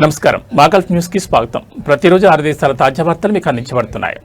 నమస్కారం. మా Gulf news కి స్వాగతం. ప్రతిరోజు 6 దేశాల తాజా వార్తలు మీకు అందించబడుతున్నాయి.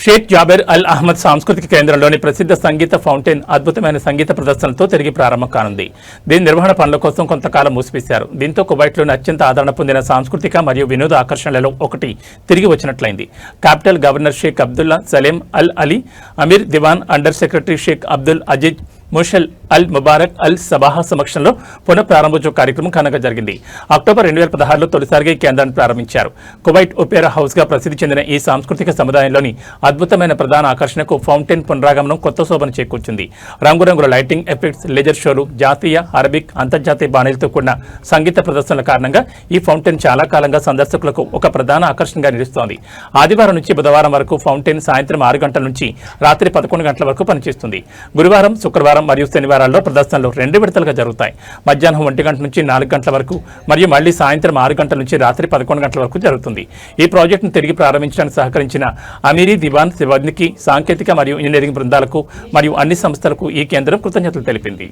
షేక్ జాబెర్ అల్ అహ్మద్ సాంస్కృతిక కేంద్రంలోని ప్రసిద్ధ సంగీత ఫౌంటైన్ అద్భుతమైన సంగీత ప్రదర్శనలతో తిరిగి ప్రారంభం కానుంది. దీని నిర్వహణ పనుల కోసం కొంతకాలం మూసివేశారు. దీంతో కువైట్లోని అత్యంత ఆదరణ పొందిన సాంస్కృతిక మరియు వినోద ఆకర్షణలలో ఒకటి తిరిగి వచ్చినట్లయింది. క్యాపిటల్ గవర్నర్ షేక్ అబ్దుల్లా సలేం అల్ అలీ, అమీర్ దివాన్ అండర్ సెక్రటరీ షేక్ అబ్దుల్ అజీజ్ ముషల్ అల్ ముబారక్ అల్ సబాహ సమక్షంలో పునః ప్రారంభోత్సవ కార్యక్రమం ఘనంగా జరిగింది. అక్టోబర్ 2016లో తొలిసారిగా ఈ కేంద్రాన్ని ప్రారంభించారు. కువైట్ ఒపేరా హౌస్ గా ప్రసిద్ధి చెందిన ఈ సాంస్కృతిక సముదాయంలోని అద్భుతమైన ప్రధాన ఆకర్షణకు ఫౌంటైన్ పునరాగమనం కొత్త శోభను చేకూర్చింది. రంగురంగుల లైటింగ్ ఎఫెక్ట్స్, లెజర్ షోలు, జాతీయ, అరబిక్, అంతర్జాతీయ బాణీలతో కూడిన సంగీత ప్రదర్శనల కారణంగా ఈ ఫౌంటైన్ చాలా కాలంగా సందర్శకులకు ఒక ప్రధాన ఆకర్షణగా నిలుస్తోంది. ఆదివారం నుంచి బుధవారం వరకు ఫౌంటైన్ సాయంత్రం 6 గంటల నుంచి రాత్రి 11 గంటల వరకు పనిచేస్తుంది. గురువారం, శుక్రవారం మరియు శనివారాల్లో ప్రదర్శనలు 2 విడతలుగా జరుగుతాయి. మధ్యాహ్నం 1 గంట నుంచి 4 గంటల వరకు మరియు మళ్లీ సాయంత్రం 6 గంటల నుంచి రాత్రి 11 గంటల వరకు జరుగుతుంది. ఈ ప్రాజెక్టును తిరిగి ప్రారంభించడానికి సహకరించిన అమీరీ దివాన్ సిబ్బందికి, సాంకేతిక మరియు ఇంజనీరింగ్ బృందాలకు మరియు అన్ని సంస్థలకు ఈ కేంద్రం కృతజ్ఞతలు తెలిపింది.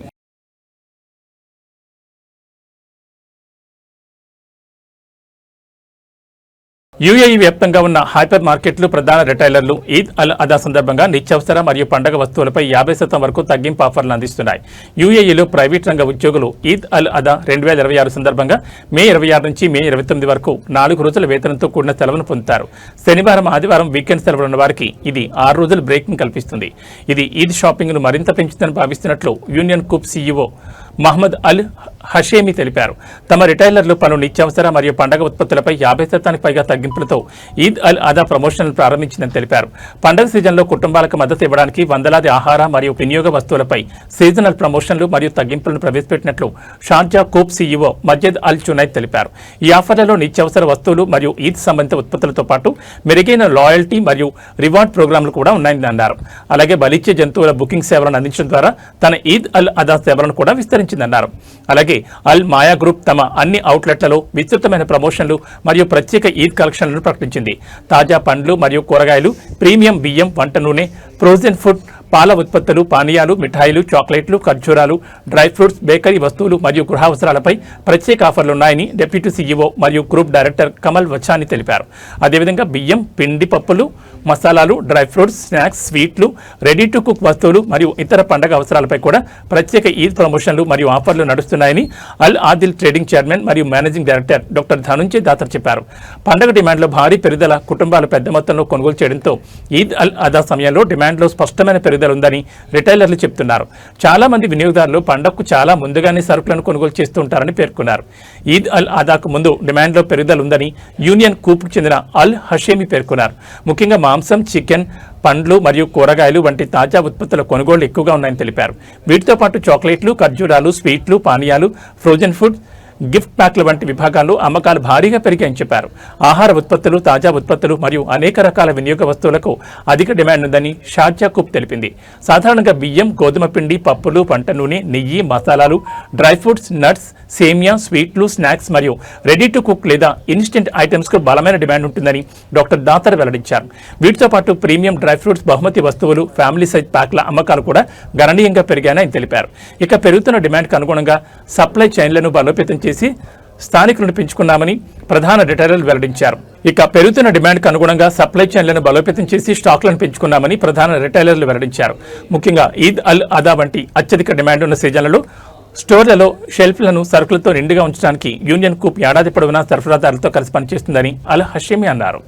యూఏఈ వ్యాప్తంగా ఉన్న హైపర్ మార్కెట్లు, ప్రధాన రిటైలర్లు ఈద్ అల్ అదా సందర్భంగా నిత్యావసర మరియు పండుగ వస్తువులపై 50% వరకు తగ్గింపు ఆఫర్లు అందిస్తున్నాయి. యూఏఈలో ప్రైవేట్ రంగ ఉద్యోగులు ఈద్ అల్ అదా 2026 సందర్భంగా మే 26 నుంచి మే 29 వరకు 4 రోజుల వేతనంతో కూడిన సెలవును పొందుతారు. శనివారం, ఆదివారం వీకెండ్ సెలవులు ఉన్న వారికి ఇది 6 రోజుల బ్రేక్ను కల్పిస్తుంది. ఇది ఈద్ షాపింగ్ ను మరింత పెంచుతుందని భావిస్తున్నట్లు యూనియన్ కూప్ సీఈఓ మహమ్మద్ అల్ హషేమి తెలిపారు. తమ రిటైలర్లు పలు నిత్యావసర మరియు పండుగ ఉత్పత్తులపై 50% పైగా తగ్గింపులతో ఈద్ అల్ అదా ప్రమోషన్లు ప్రారంభించిందని తెలిపారు. పండుగ సీజన్లో కుటుంబాలకు మద్దతు ఇవ్వడానికి వందలాది ఆహార మరియు వినియోగ వస్తువులపై సీజనల్ ప్రమోషన్లు మరియు తగ్గింపులను ప్రవేశపెట్టినట్లు షార్జా కూప్ సీఈఓ మజీద్ అల్ చునైద్ తెలిపారు. ఈ ఆఫర్లలో నిత్యావసర వస్తువులు మరియు ఈద్ సంబంధిత ఉత్పత్తులతో పాటు మెరుగైన లాయల్టీ మరియు రివార్డ్ ప్రోగ్రాంలు కూడా ఉన్నాయని అన్నారు. అలాగే బలిచ్చే జంతువుల బుకింగ్ సేవలను అందించడం ద్వారా తన ఈద్ అల్ అదా సేవలను కూడా విస్తరించిందన్నారు. అలాగే అల్ మాయా గ్రూప్ తమ అన్ని అవుట్లెట్లలో విస్తృతమైన ప్రమోషన్లు మరియు ప్రత్యేక ఈద్ కలెక్షన్లను ప్రకటించింది. తాజా పండ్లు మరియు కూరగాయలు, ప్రీమియం బియ్యం, వంట నూనె, ఫ్రోజన్ ఫుడ్, పాల ఉత్పత్తులు, పానీయాలు, మిఠాయిలు, చాక్లెట్లు, ఖర్జూరాలు, డ్రై ఫ్రూట్స్, బేకరీ వస్తువులు మరియు గృహావసరాలపై ప్రత్యేక ఆఫర్లున్నాయని డిప్యూటీ సీఈఓ మరియు గ్రూప్ డైరెక్టర్ కమల్ వచాని తెలిపారు. అదేవిధంగా బియ్యం, పిండి పప్పులు, మసాలాలు, డ్రై ఫ్రూట్స్, స్నాక్స్, స్వీట్లు, రెడీ టు కుక్ వస్తువులు మరియు ఇతర పండుగ అవసరాలపై కూడా ప్రత్యేక ఈద్ ప్రమోషన్లు మరియు ఆఫర్లు నడుస్తున్నాయని అల్ ఆదిల్ ట్రేడింగ్ చైర్మన్ మరియు మేనేజింగ్ డైరెక్టర్ డాక్టర్ ధనుంజయ్ దాతర్ చెప్పారు. పండుగ డిమాండ్లో భారీ పెరుగుదల, కుటుంబాలు పెద్ద మొత్తంలో కొనుగోలు చేయడంతో ఈద్ అల్ అదా సమయంలో డిమాండ్లో స్పష్టమైన పెరుగుదల ఉందని రిటైలర్లు చెబుతున్నారు. చాలా మంది వినియోగదారులు పండగకు చాలా ముందుగానే సరుకులను కొనుగోలు చేస్తుంటారని పేర్కొన్నారు. ఈద్ అల్ అదాకు ముందు డిమాండ్లో పెరుగుదల ఉందని యూనియన్ కూప్కు చెందిన అల్ హషేమి పేర్కొన్నారు. ముఖ్యంగా మాంసం, చికెన్, పండ్లు మరియు కూరగాయలు వంటి తాజా ఉత్పత్తుల కొనుగోళ్లు ఎక్కువగా ఉన్నాయని తెలిపారు. వీటితో పాటు చాక్లెట్లు, ఖర్జూరాలు, స్వీట్లు, పానీయాలు, ఫ్రోజన్ ఫుడ్, గిఫ్ట్ ప్యాక్ల వంటి విభాగాల్లో అమ్మకాలు భారీగా పెరిగాయని చెప్పారు. ఆహార ఉత్పత్తులు, తాజా ఉత్పత్తులు మరియు అనేక రకాల వినియోగ వస్తువులకు అధిక డిమాండ్ ఉందని షార్జా కూప్ తెలిపింది. సాధారణంగా బియ్యం, గోధుమ పిండి, పప్పులు, పంట నూనె, నెయ్యి, మసాలాలు, డ్రై ఫ్రూట్స్, నట్స్, సేమియా, స్వీట్లు, స్నాక్స్ మరియు రెడీ టు కుక్ లేదా ఇన్స్టెంట్ ఐటమ్స్ కు బలమైన డిమాండ్ ఉంటుందని డాక్టర్ దాతర్ వెల్లడించారు. వీటితో పాటు ప్రీమియం డ్రై ఫ్రూట్స్, బహుమతి వస్తువులు, ఫ్యామిలీ సైజ్ ప్యాక్ల అమ్మకాలు కూడా గణనీయంగా పెరిగాయని ఆయన తెలిపారు. ఇక పెరుగుతున్న డిమాండ్కు అనుగుణంగా సప్లై చైన్లను బలోపేతం చేసి స్థానికులను పెంచుకున్నామని ప్రధాన రిటైలర్లు వెల్లడించారు. ఇక పెరుగుతున్న డిమాండ్కు అనుగుణంగా సప్లై చైన్లను బలోపేతం చేసి స్టాక్లను పెంచుకున్నామని ప్రధాన రిటైలర్లు వెల్లడించారు. ముఖ్యంగా ఈద్ అల్ అదా వంటి అత్యధిక డిమాండ్ ఉన్న సీజన్లలో స్టోర్లలో షెల్ఫ్లను సరుకులతో నిండుగా ఉంచడానికి యూనియన్ కూప్ ఏడాది పొడవునా సరఫరాదారులతో కలిసి పనిచేస్తుందని అల్ హషేమి అన్నారు.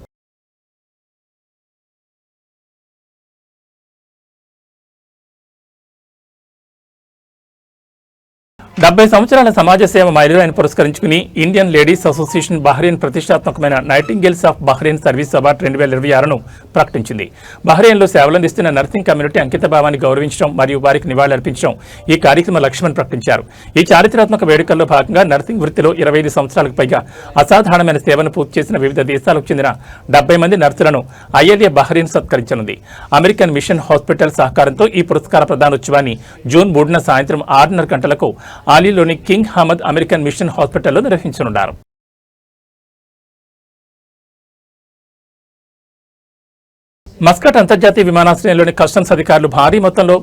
70 సంవత్సరాల సమాజ సేవ మైలురాయిని పురస్కరించుకుని ఇండియన్ లేడీస్ అసోసియేషన్ బహ్రెయిన్ ప్రతిష్టాత్మకమైన nightingales of Bahrain service award 2026ను ప్రకటించింది. బహ్రెయిన్లో సేవలందిస్తున్న నర్సింగ్ కమ్యూనిటీ అంకిత భావాన్ని గౌరవించడం మరియు వారికి నివాళులర్పించడం ఈ కార్యక్రమ లక్ష్యమని ప్రకటించారు. ఈ చారిత్రాత్మక వేడుకల్లో భాగంగా నర్సింగ్ వృత్తిలో 25 సంవత్సరాలకు పైగా అసాధారణమైన సేవను పూర్తి చేసిన వివిధ దేశాలకు చెందిన 70 మంది నర్సులను ఐఎల్ఏ బహ్రెయిన్ సత్కరించనుంది. అమెరికన్ మిషన్ హాస్పిటల్ సహకారంతో ఈ పురస్కార ప్రదానోత్సవాన్ని జూన్ 3న సాయంత్రం 6:30 గంటలకు ఆలీలోని కింగ్ హమద్ అమెరికన్ మిషన్ హాస్పిటల్లో నిర్వహించనున్నారు. మస్కట్ అంతర్జాతీయ విమానాశ్రయంలోని కస్టమ్స్ అధికారులు భారీ మొత్తంలో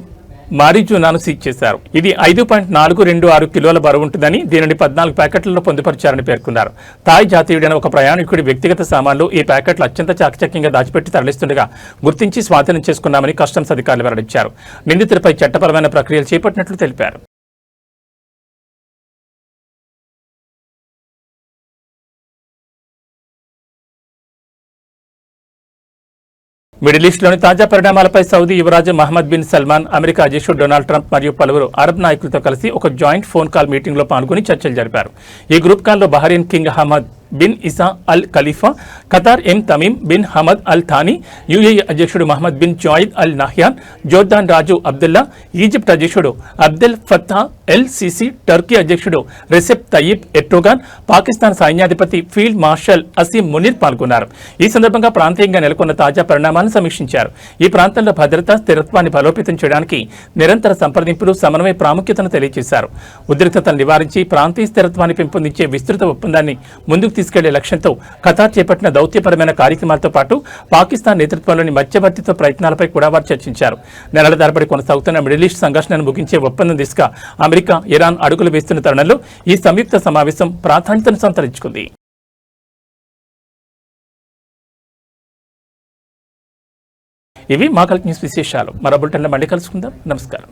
మారిజునాను సీజ్ చేశారు. ఇది 5.426 కిలోల బరువు ఉంటుందని, దీనిని 14 ప్యాకెట్లలో పొందుపరిచారని పేర్కొన్నారు. థాయ్ జాతీయుడైన ఒక ప్రయాణికుడి వ్యక్తిగత సామాన్లు ఈ ప్యాకెట్లు అత్యంత చాకచక్యంగా దాచిపెట్టి తరలిస్తుండగా గుర్తించి స్వాధీనం చేసుకున్నామని కస్టమ్స్ అధికారులు వెల్లడించారు. నిందితులపై చట్టపరమైన ప్రక్రియలు చేపట్టినట్లు తెలిపారు. మిడిల్ ఈస్ట్లోని తాజా పరిణామాలపై సౌదీ యువరాజు మహమ్మద్ బిన్ సల్మాన్, అమెరికా అధ్యక్షుడు డొనాల్డ్ ట్రంప్ మరియు పలువురు అరబ్ నాయకులతో కలిసి ఒక జాయింట్ ఫోన్ కాల్ మీటింగ్లో పాల్గొని చర్చలు జరిపారు. ఈ గ్రూప్ కాల్లో Bahrain King Hamad bin Isa Al Khalifa, Qatar Tamim bin Hamad Al Thani, UAE అధ్యక్షుడు Mohammed bin Zayed Al Nahyan, Jordan రాజు అబ్దుల్లా, ఈజిప్ట్ అధ్యక్షుడు Abdel Fattah el Sisi, Turkey అధ్యక్షుడు రెసెప్ తయ్యిబ్ ఎర్డోగాన్, పాకిస్తాన్ సైన్యాధిపతి ఫీల్డ్ మార్షల్ అసీం మునీర్ పాల్గొన్నారు. ఈ సందర్భంగా ప్రాంతీయంగా నెలకొన్న తాజా పరిణామాలను సమీక్షించారు. ఈ ప్రాంతంలో భద్రత, స్థిరత్వాన్ని బలోపేతం చేయడానికి నిరంతర సంప్రదింపులు, సమన్వయ ప్రాముఖ్యతను తెలియజేశారు. ఉద్రిక్తతను నివారించి ప్రాంతీయ స్థిరత్వాన్ని పెంపొందించే విస్తృత ఒప్పందాన్ని ముందుకు తీసుకెళ్లే లక్ష్యంతో ఖతార్ చేపట్టిన దౌత్యపరమైన కార్యక్రమాలతో పాటు పాకిస్తాన్ నేతృత్వంలోని మధ్యవర్తిత్వ ప్రయత్నాలపై కూడా వారు చర్చించారు. నెలల తరబడి కొనసాగుతున్న మిడిల్ ఈస్ట్ సంఘర్షణను ముగించే ఒప్పందం దిశగా అమెరికా, ఇరాన్ అడుగులు వేస్తున్న తరుణంలో ఈ సంయుక్త సమావేశం ప్రాధాన్యతను సంతరించుకుంది. ఇవి మా కల్ట్ న్యూస్ విశేషాలు. మరో బులెటిన్లో మళ్ళీ కలుసుకుందాం. నమస్కారం.